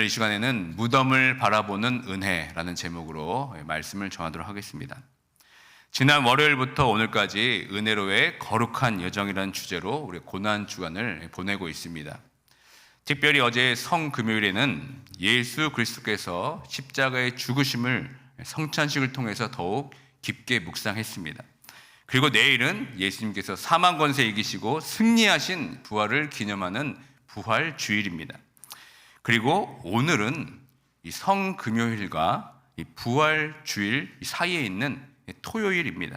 이 시간에는 무덤을 바라보는 은혜라는 제목으로 말씀을 전하도록 하겠습니다. 지난 월요일부터 오늘까지 은혜로의 거룩한 여정이라는 주제로 우리 고난 주간을 보내고 있습니다. 특별히 어제 성금요일에는 예수 그리스도께서 십자가의 죽으심을 성찬식을 통해서 더욱 깊게 묵상했습니다. 그리고 내일은 예수님께서 사망 권세 이기시고 승리하신 부활을 기념하는 부활 주일입니다. 그리고 오늘은 이 성금요일과 이 부활 주일 사이에 있는 토요일입니다.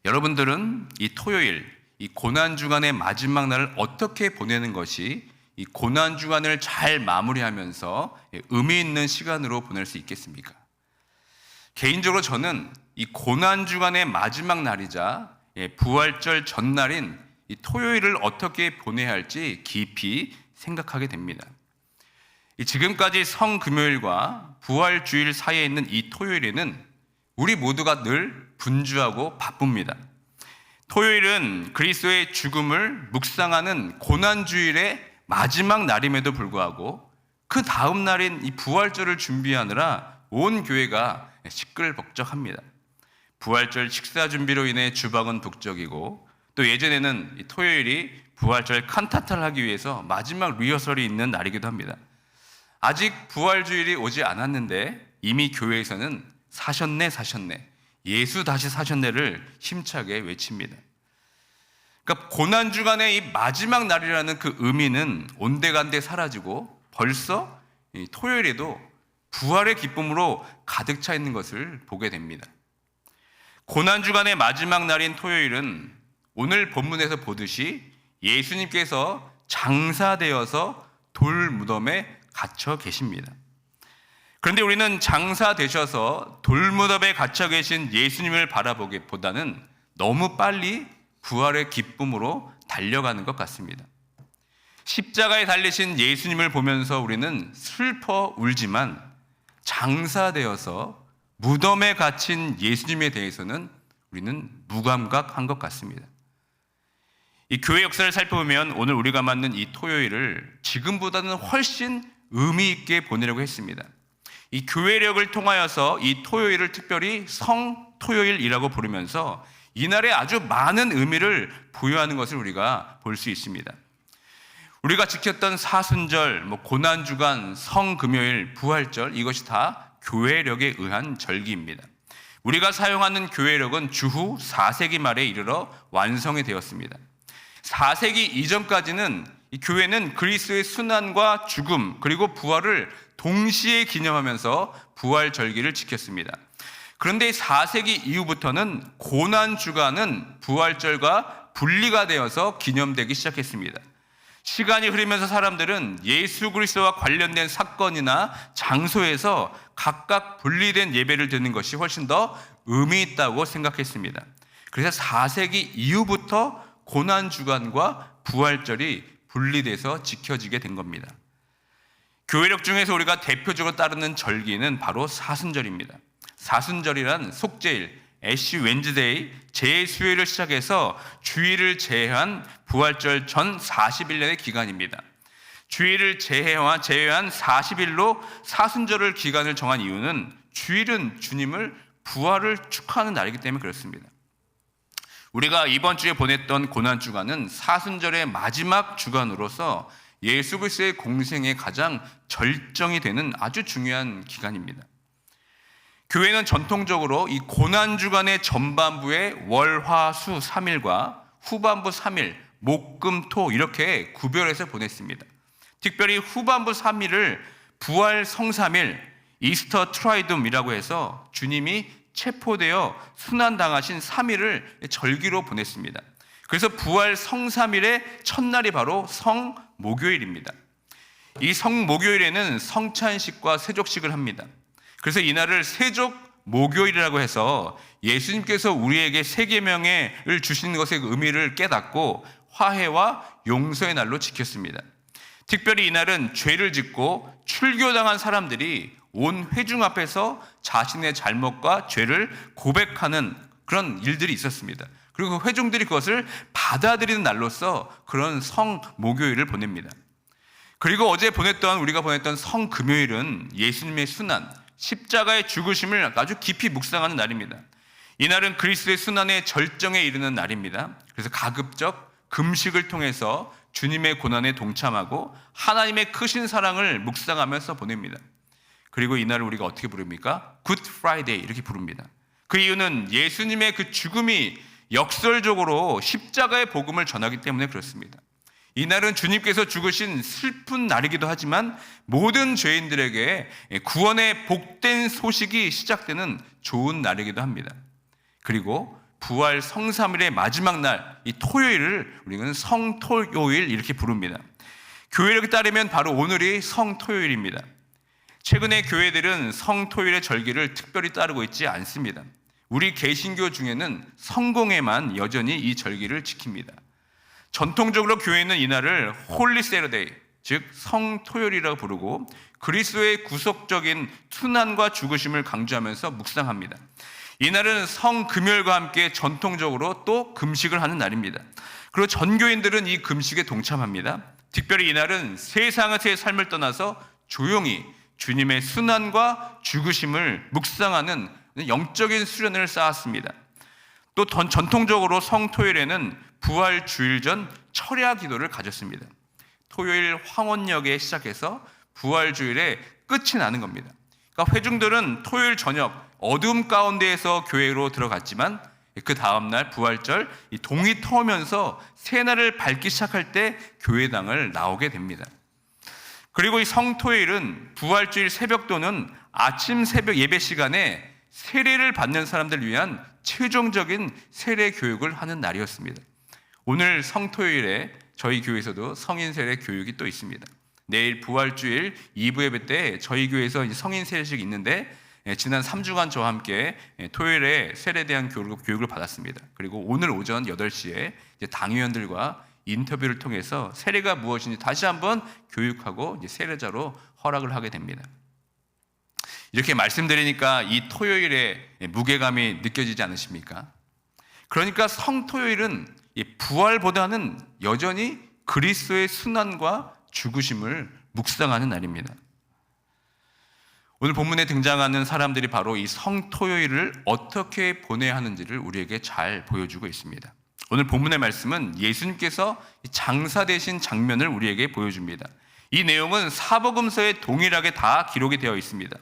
여러분들은 이 토요일, 이 고난 주간의 마지막 날을 어떻게 보내는 것이 이 고난 주간을 잘 마무리하면서 의미 있는 시간으로 보낼 수 있겠습니까? 개인적으로 저는 이 고난 주간의 마지막 날이자 부활절 전날인 이 토요일을 어떻게 보내야 할지 깊이 생각하게 됩니다. 지금까지 성금요일과 부활주일 사이에 있는 이 토요일에는 우리 모두가 늘 분주하고 바쁩니다. 토요일은 그리스도의 죽음을 묵상하는 고난주일의 마지막 날임에도 불구하고 그 다음 날인 이 부활절을 준비하느라 온 교회가 시끌벅적합니다. 부활절 식사 준비로 인해 주방은 북적이고 또 예전에는 이 토요일이 부활절 칸타타를 하기 위해서 마지막 리허설이 있는 날이기도 합니다. 아직 부활주일이 오지 않았는데 이미 교회에서는 사셨네 예수 다시 사셨네를 힘차게 외칩니다. 그러니까 고난주간의 이 마지막 날이라는 그 의미는 온데간데 사라지고 벌써 이 토요일에도 부활의 기쁨으로 가득 차 있는 것을 보게 됩니다. 고난주간의 마지막 날인 토요일은 오늘 본문에서 보듯이 예수님께서 장사되어서 돌무덤에 갇혀 계십니다. 그런데 우리는 장사되셔서 돌무덤에 갇혀 계신 예수님을 바라보기보다는 너무 빨리 부활의 기쁨으로 달려가는 것 같습니다. 십자가에 달리신 예수님을 보면서 우리는 슬퍼 울지만 장사되어서 무덤에 갇힌 예수님에 대해서는 우리는 무감각한 것 같습니다. 이 교회 역사를 살펴보면 오늘 우리가 맞는 이 토요일을 지금보다는 훨씬 의미 있게 보내려고 했습니다. 이 교회력을 통하여서 이 토요일을 특별히 성토요일이라고 부르면서 이날에 아주 많은 의미를 부여하는 것을 우리가 볼 수 있습니다. 우리가 지켰던 사순절, 고난주간, 성금요일, 부활절 이것이 다 교회력에 의한 절기입니다. 우리가 사용하는 교회력은 주후 4세기 말에 이르러 완성이 되었습니다. 4세기 이전까지는 이 교회는 그리스도의 순환과 죽음 그리고 부활을 동시에 기념하면서 부활 절기를 지켰습니다. 그런데 4세기 이후부터는 고난주간은 부활절과 분리가 되어서 기념되기 시작했습니다. 시간이 흐르면서 사람들은 예수 그리스도와 관련된 사건이나 장소에서 각각 분리된 예배를 드리는 것이 훨씬 더 의미 있다고 생각했습니다. 그래서 4세기 이후부터 고난주간과 부활절이 분리돼서 지켜지게 된 겁니다. 교회력 중에서 우리가 대표적으로 따르는 절기는 바로 사순절입니다. 사순절이란 속죄일, 애쉬 웬즈데이, 제수요일을 시작해서 주일을 제외한 부활절 전 40일의 기간입니다. 주일을 제외한 40일로 사순절을 기간을 정한 이유는 주일은 주님을 부활을 축하하는 날이기 때문에 그렇습니다. 우리가 이번 주에 보냈던 고난주간은 사순절의 마지막 주간으로서 예수 그리스도의 공생의 가장 절정이 되는 아주 중요한 기간입니다. 교회는 전통적으로 이 고난주간의 전반부에 월, 화, 수 3일과 후반부 3일, 목, 금, 토 이렇게 구별해서 보냈습니다. 특별히 후반부 3일을 부활 성삼일, 이스터 트라이둠이라고 해서 주님이 체포되어 순환당하신 3일을 절기로 보냈습니다. 그래서 부활 성삼일의 첫날이 바로 성목요일입니다. 이 성목요일에는 성찬식과 세족식을 합니다. 그래서 이날을 세족목요일이라고 해서 예수님께서 우리에게 세 계명을 주신 것의 의미를 깨닫고 화해와 용서의 날로 지켰습니다. 특별히 이날은 죄를 짓고 출교당한 사람들이 온 회중 앞에서 자신의 잘못과 죄를 고백하는 그런 일들이 있었습니다. 그리고 회중들이 그것을 받아들이는 날로서 그런 성목요일을 보냅니다. 그리고 어제 우리가 보냈던 성금요일은 예수님의 순환, 십자가의 죽으심을 아주 깊이 묵상하는 날입니다. 이날은 그리스도의 순환의 절정에 이르는 날입니다. 그래서 가급적 금식을 통해서 주님의 고난에 동참하고 하나님의 크신 사랑을 묵상하면서 보냅니다. 그리고 이날을 우리가 어떻게 부릅니까? 굿 프라이데이 이렇게 부릅니다. 그 이유는 예수님의 그 죽음이 역설적으로 십자가의 복음을 전하기 때문에 그렇습니다. 이날은 주님께서 죽으신 슬픈 날이기도 하지만 모든 죄인들에게 구원의 복된 소식이 시작되는 좋은 날이기도 합니다. 그리고 부활 성삼일의 마지막 날, 이 토요일을 우리는 성토요일 이렇게 부릅니다. 교회력에 따르면 바로 오늘이 성토요일입니다. 최근에 교회들은 성토요일의 절기를 특별히 따르고 있지 않습니다. 우리 개신교 중에는 성공회만 여전히 이 절기를 지킵니다. 전통적으로 교회는 이날을 홀리 세러데이, 즉 성토요일이라고 부르고 그리스도의 구속적인 순환과 죽으심을 강조하면서 묵상합니다. 이날은 성금요일과 함께 전통적으로 또 금식을 하는 날입니다. 그리고 전교인들은 이 금식에 동참합니다. 특별히 이날은 세상에서의 삶을 떠나서 조용히 주님의 순환과 죽으심을 묵상하는 영적인 수련을 쌓았습니다. 또 전통적으로 성토요일에는 부활 주일 전 철야 기도를 가졌습니다. 토요일 황혼역에 시작해서 부활 주일에 끝이 나는 겁니다. 그러니까 회중들은 토요일 저녁 어둠 가운데에서 교회로 들어갔지만 그 다음날 부활절 이 동이 터오면서 새날을 밝기 시작할 때 교회당을 나오게 됩니다. 그리고 이 성토요일은 부활주일 새벽도는 아침 새벽 예배 시간에 세례를 받는 사람들을 위한 최종적인 세례 교육을 하는 날이었습니다. 오늘 성토요일에 저희 교회에서도 성인 세례 교육이 또 있습니다. 내일 부활주일 2부 예배 때 저희 교회에서 성인 세례식이 있는데 지난 3주간 저와 함께 토요일에 세례에 대한 교육을 받았습니다. 그리고 오늘 오전 8시에 당회원들과 인터뷰를 통해서 세례가 무엇인지 다시 한번 교육하고 세례자로 허락을 하게 됩니다. 이렇게 말씀드리니까 이 토요일의 무게감이 느껴지지 않으십니까? 그러니까 성토요일은 부활보다는 여전히 그리스도의 순환과 죽으심을 묵상하는 날입니다. 오늘 본문에 등장하는 사람들이 바로 이 성토요일을 어떻게 보내야 하는지를 우리에게 잘 보여주고 있습니다. 오늘 본문의 말씀은 예수님께서 장사되신 장면을 우리에게 보여줍니다. 이 내용은 사복음서에 동일하게 다 기록이 되어 있습니다.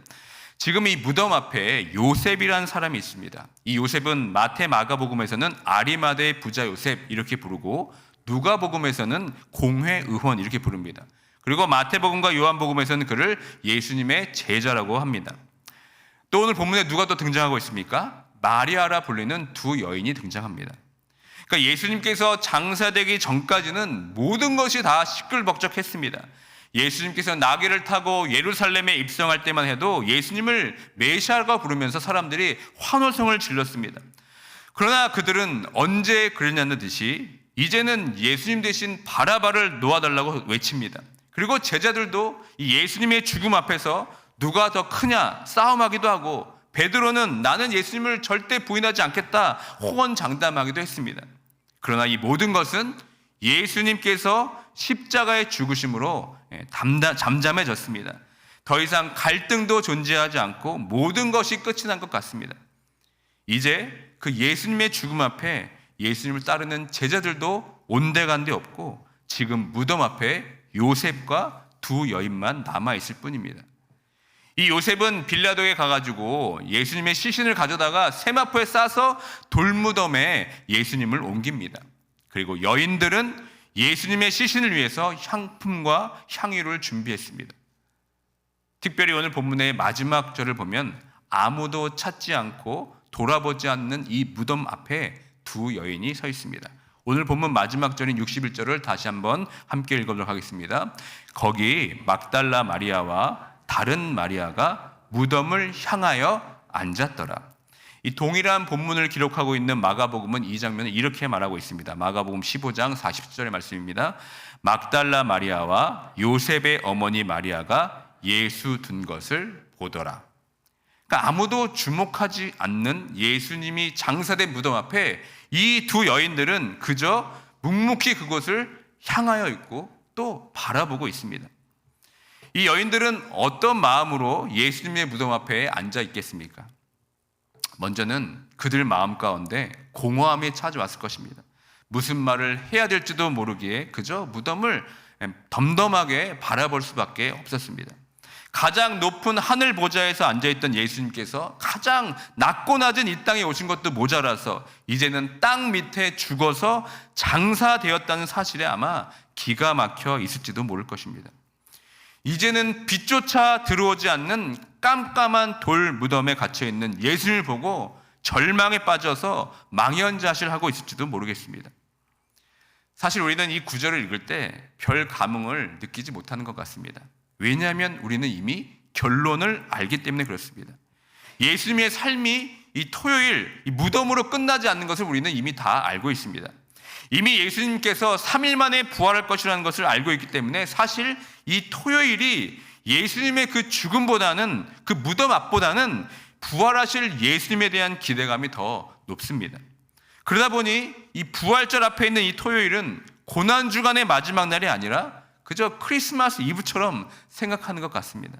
지금 이 무덤 앞에 요셉이라는 사람이 있습니다. 이 요셉은 마태 마가복음에서는 아리마대의 부자 요셉 이렇게 부르고 누가복음에서는 공회의원 이렇게 부릅니다. 그리고 마태복음과 요한복음에서는 그를 예수님의 제자라고 합니다. 또 오늘 본문에 누가 또 등장하고 있습니까? 마리아라 불리는 두 여인이 등장합니다. 그러니까 예수님께서 장사되기 전까지는 모든 것이 다 시끌벅적했습니다. 예수님께서 나귀를 타고 예루살렘에 입성할 때만 해도 예수님을 메시아라고 부르면서 사람들이 환호성을 질렀습니다. 그러나 그들은 언제 그랬냐는 듯이 이제는 예수님 대신 바라바를 놓아달라고 외칩니다. 그리고 제자들도 이 예수님의 죽음 앞에서 누가 더 크냐 싸움하기도 하고 베드로는 나는 예수님을 절대 부인하지 않겠다 호언장담하기도 했습니다. 그러나 이 모든 것은 예수님께서 십자가의 죽으심으로 잠잠해졌습니다. 더 이상 갈등도 존재하지 않고 모든 것이 끝이 난 것 같습니다. 이제 그 예수님의 죽음 앞에 예수님을 따르는 제자들도 온데간데 없고 지금 무덤 앞에 요셉과 두 여인만 남아있을 뿐입니다. 이 요셉은 빌라도에 가가지고 예수님의 시신을 가져다가 세마포에 싸서 돌무덤에 예수님을 옮깁니다. 그리고 여인들은 예수님의 시신을 위해서 향품과 향유를 준비했습니다. 특별히 오늘 본문의 마지막 절을 보면 아무도 찾지 않고 돌아보지 않는 이 무덤 앞에 두 여인이 서 있습니다. 오늘 본문 마지막 절인 61절을 다시 한번 함께 읽어보도록 하겠습니다. 거기 막달라 마리아와 다른 마리아가 무덤을 향하여 앉았더라. 이 동일한 본문을 기록하고 있는 마가복음은 이 장면을 이렇게 말하고 있습니다. 마가복음 15장 40절의 말씀입니다. 막달라 마리아와 요셉의 어머니 마리아가 예수 둔 것을 보더라. 그러니까 아무도 주목하지 않는 예수님이 장사된 무덤 앞에 이 두 여인들은 그저 묵묵히 그곳을 향하여 있고 또 바라보고 있습니다. 이 여인들은 어떤 마음으로 예수님의 무덤 앞에 앉아 있겠습니까? 먼저는 그들 마음 가운데 공허함이 찾아왔을 것입니다. 무슨 말을 해야 될지도 모르기에 그저 무덤을 덤덤하게 바라볼 수밖에 없었습니다. 가장 높은 하늘 보좌에서 앉아있던 예수님께서 가장 낮고 낮은 이 땅에 오신 것도 모자라서 이제는 땅 밑에 죽어서 장사되었다는 사실에 아마 기가 막혀 있을지도 모를 것입니다. 이제는 빛조차 들어오지 않는 깜깜한 돌 무덤에 갇혀있는 예수님을 보고 절망에 빠져서 망연자실하고 있을지도 모르겠습니다. 사실 우리는 이 구절을 읽을 때 별 감흥을 느끼지 못하는 것 같습니다. 왜냐하면 우리는 이미 결론을 알기 때문에 그렇습니다. 예수님의 삶이 이 토요일 이 무덤으로 끝나지 않는 것을 우리는 이미 다 알고 있습니다. 이미 예수님께서 3일 만에 부활할 것이라는 것을 알고 있기 때문에 사실 이 토요일이 예수님의 그 죽음보다는 그 무덤 앞보다는 부활하실 예수님에 대한 기대감이 더 높습니다. 그러다 보니 이 부활절 앞에 있는 이 토요일은 고난주간의 마지막 날이 아니라 그저 크리스마스 이브처럼 생각하는 것 같습니다.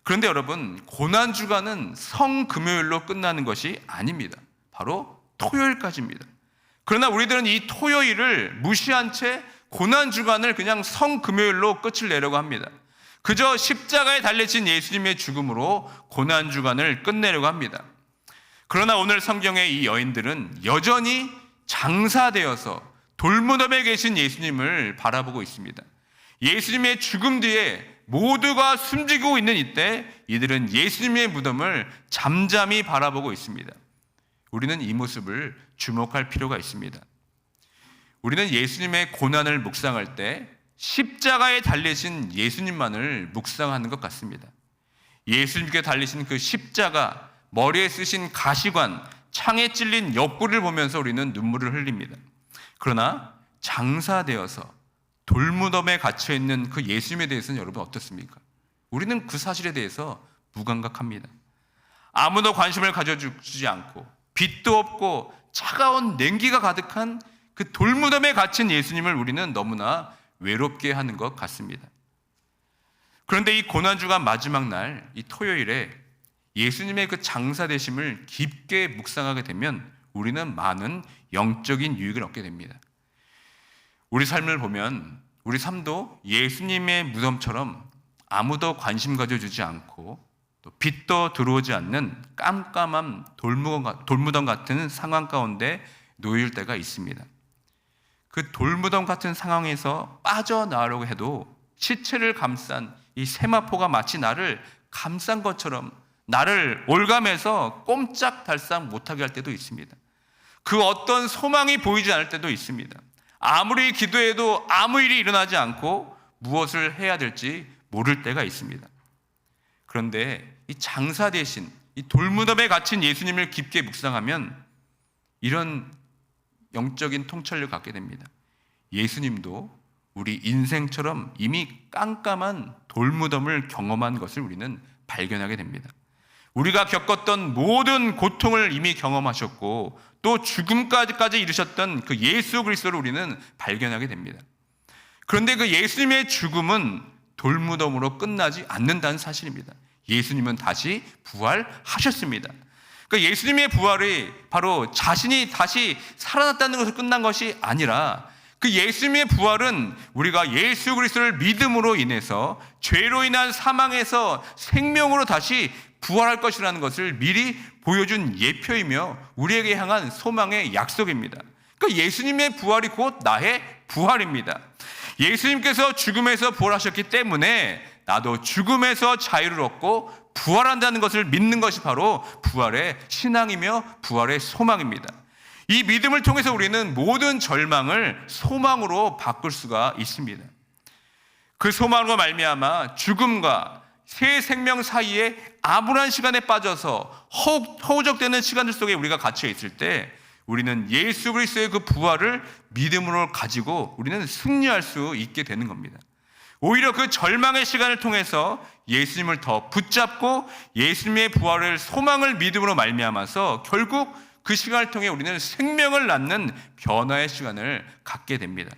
그런데 여러분, 고난주간은 성금요일로 끝나는 것이 아닙니다. 바로 토요일까지입니다. 그러나 우리들은 이 토요일을 무시한 채 고난주간을 그냥 성금요일로 끝을 내려고 합니다. 그저 십자가에 달려진 예수님의 죽음으로 고난주간을 끝내려고 합니다. 그러나 오늘 성경의 이 여인들은 여전히 장사되어서 돌무덤에 계신 예수님을 바라보고 있습니다. 예수님의 죽음 뒤에 모두가 숨지고 있는 이때 이들은 예수님의 무덤을 잠잠히 바라보고 있습니다. 우리는 이 모습을 주목할 필요가 있습니다. 우리는 예수님의 고난을 묵상할 때 십자가에 달리신 예수님만을 묵상하는 것 같습니다. 예수님께 달리신 그 십자가, 머리에 쓰신 가시관, 창에 찔린 옆구리를 보면서 우리는 눈물을 흘립니다. 그러나 장사되어서 돌무덤에 갇혀있는 그 예수님에 대해서는 여러분 어떻습니까? 우리는 그 사실에 대해서 무감각합니다. 아무도 관심을 가져주지 않고 빛도 없고 차가운 냉기가 가득한 그 돌무덤에 갇힌 예수님을 우리는 너무나 외롭게 하는 것 같습니다. 그런데 이 고난주간 마지막 날, 이 토요일에 예수님의 그 장사되심을 깊게 묵상하게 되면 우리는 많은 영적인 유익을 얻게 됩니다. 우리 삶을 보면 우리 삶도 예수님의 무덤처럼 아무도 관심 가져주지 않고 또 빛도 들어오지 않는 깜깜한 돌무덤 같은 상황 가운데 놓일 때가 있습니다. 그 돌무덤 같은 상황에서 빠져나가려고 해도 시체를 감싼 이 세마포가 마치 나를 감싼 것처럼 나를 올감해서 꼼짝달싹 못하게 할 때도 있습니다. 그 어떤 소망이 보이지 않을 때도 있습니다. 아무리 기도해도 아무 일이 일어나지 않고 무엇을 해야 될지 모를 때가 있습니다. 그런데 이 장사 대신 이 돌무덤에 갇힌 예수님을 깊게 묵상하면 이런 영적인 통찰력을 갖게 됩니다. 예수님도 우리 인생처럼 이미 깜깜한 돌무덤을 경험한 것을 우리는 발견하게 됩니다. 우리가 겪었던 모든 고통을 이미 경험하셨고 또 죽음까지 이르셨던 그 예수 그리스도를 우리는 발견하게 됩니다. 그런데 그 예수님의 죽음은 돌무덤으로 끝나지 않는다는 사실입니다. 예수님은 다시 부활하셨습니다. 그러니까 예수님의 부활이 바로 자신이 다시 살아났다는 것으로 끝난 것이 아니라 그 예수님의 부활은 우리가 예수 그리스도를 믿음으로 인해서 죄로 인한 사망에서 생명으로 다시 부활할 것이라는 것을 미리 보여준 예표이며 우리에게 향한 소망의 약속입니다. 그러니까 예수님의 부활이 곧 나의 부활입니다. 예수님께서 죽음에서 부활하셨기 때문에 나도 죽음에서 자유를 얻고 부활한다는 것을 믿는 것이 바로 부활의 신앙이며 부활의 소망입니다. 이 믿음을 통해서 우리는 모든 절망을 소망으로 바꿀 수가 있습니다. 그 소망으로 말미암아 죽음과 새 생명 사이에 암울한 시간에 빠져서 허우적대는 시간들 속에 우리가 갇혀 있을 때 우리는 예수 그리스도의 그 부활을 믿음으로 가지고 우리는 승리할 수 있게 되는 겁니다. 오히려 그 절망의 시간을 통해서 예수님을 더 붙잡고 예수님의 부활을 소망을 믿음으로 말미암아서 결국 그 시간을 통해 우리는 생명을 낳는 변화의 시간을 갖게 됩니다.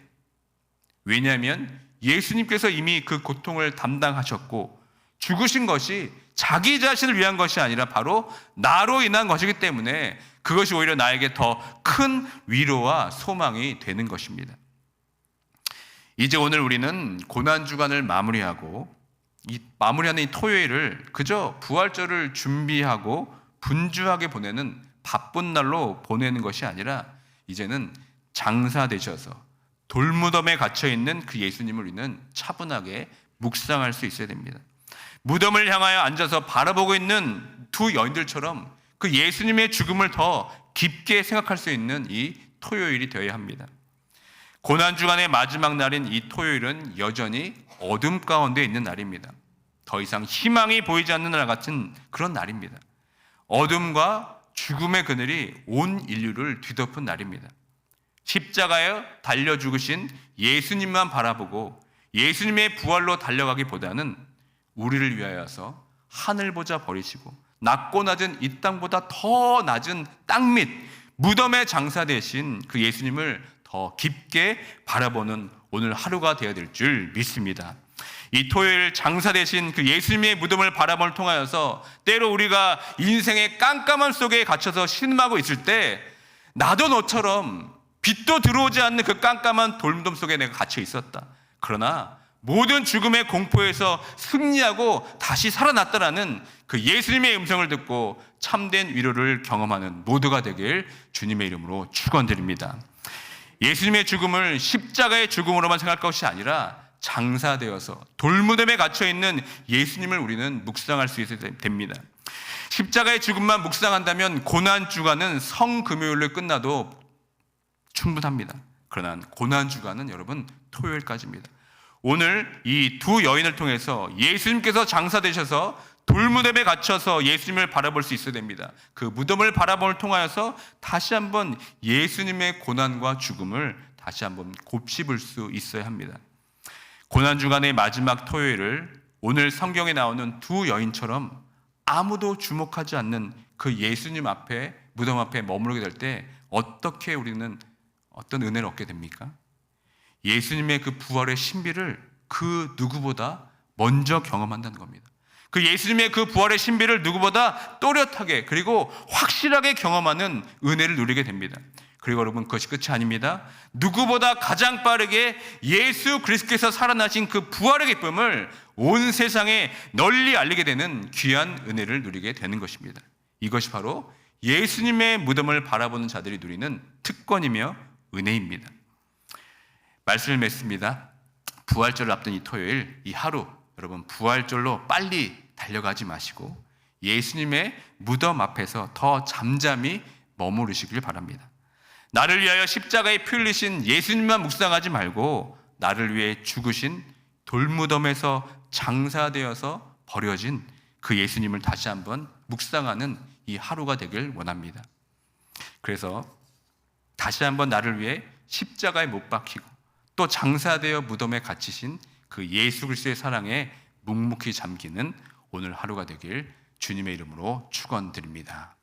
왜냐하면 예수님께서 이미 그 고통을 담당하셨고 죽으신 것이 자기 자신을 위한 것이 아니라 바로 나로 인한 것이기 때문에 그것이 오히려 나에게 더 큰 위로와 소망이 되는 것입니다. 이제 오늘 우리는 고난주간을 마무리하고 마무리하는 이 토요일을 그저 부활절을 준비하고 분주하게 보내는 바쁜 날로 보내는 것이 아니라 이제는 장사 되셔서 돌무덤에 갇혀 있는 그 예수님을 우리는 차분하게 묵상할 수 있어야 됩니다. 무덤을 향하여 앉아서 바라보고 있는 두 여인들처럼 그 예수님의 죽음을 더 깊게 생각할 수 있는 이 토요일이 되어야 합니다. 고난주간의 마지막 날인 이 토요일은 여전히 어둠 가운데 있는 날입니다. 더 이상 희망이 보이지 않는 날 같은 그런 날입니다. 어둠과 죽음의 그늘이 온 인류를 뒤덮은 날입니다. 십자가에 달려 죽으신 예수님만 바라보고 예수님의 부활로 달려가기보다는 우리를 위하여서 하늘 보자 버리시고 낮고 낮은 이 땅보다 더 낮은 땅 밑 무덤에 장사되신 그 예수님을 더 깊게 바라보는 오늘 하루가 되어야 될 줄 믿습니다. 이 토요일 장사되신 그 예수님의 무덤을 바라봄을 통하여서 때로 우리가 인생의 깜깜함 속에 갇혀서 신음하고 있을 때 나도 너처럼 빛도 들어오지 않는 그 깜깜한 돌무덤 속에 내가 갇혀 있었다. 그러나 모든 죽음의 공포에서 승리하고 다시 살아났다라는 그 예수님의 음성을 듣고 참된 위로를 경험하는 모두가 되길 주님의 이름으로 축원드립니다. 예수님의 죽음을 십자가의 죽음으로만 생각할 것이 아니라 장사되어서 돌무덤에 갇혀있는 예수님을 우리는 묵상할 수 있어야 됩니다. 십자가의 죽음만 묵상한다면 고난주간은 성금요일로 끝나도 충분합니다. 그러나 고난주간은 여러분 토요일까지입니다. 오늘 이 두 여인을 통해서 예수님께서 장사되셔서 돌무덤에 갇혀서 예수님을 바라볼 수 있어야 됩니다. 그 무덤을 바라봄을 통하여서 다시 한번 예수님의 고난과 죽음을 다시 한번 곱씹을 수 있어야 합니다. 고난주간의 마지막 토요일을 오늘 성경에 나오는 두 여인처럼 아무도 주목하지 않는 그 예수님 앞에 무덤 앞에 머무르게 될 때 어떻게 우리는 어떤 은혜를 얻게 됩니까? 예수님의 그 부활의 신비를 그 누구보다 먼저 경험한다는 겁니다. 그 예수님의 그 부활의 신비를 누구보다 또렷하게 그리고 확실하게 경험하는 은혜를 누리게 됩니다. 그리고 여러분 그것이 끝이 아닙니다. 누구보다 가장 빠르게 예수 그리스도께서 살아나신 그 부활의 기쁨을 온 세상에 널리 알리게 되는 귀한 은혜를 누리게 되는 것입니다. 이것이 바로 예수님의 무덤을 바라보는 자들이 누리는 특권이며 은혜입니다. 말씀을 맺습니다. 부활절을 앞둔 이 토요일, 이 하루 여러분 부활절로 빨리 달려가지 마시고 예수님의 무덤 앞에서 더 잠잠히 머무르시길 바랍니다. 나를 위하여 십자가에 피 흘리신 예수님만 묵상하지 말고 나를 위해 죽으신 돌무덤에서 장사되어서 버려진 그 예수님을 다시 한번 묵상하는 이 하루가 되길 원합니다. 그래서 다시 한번 나를 위해 십자가에 못 박히고 또 장사되어 무덤에 갇히신 그 예수 그리스도의 사랑에 묵묵히 잠기는 오늘 하루가 되길 주님의 이름으로 축원드립니다.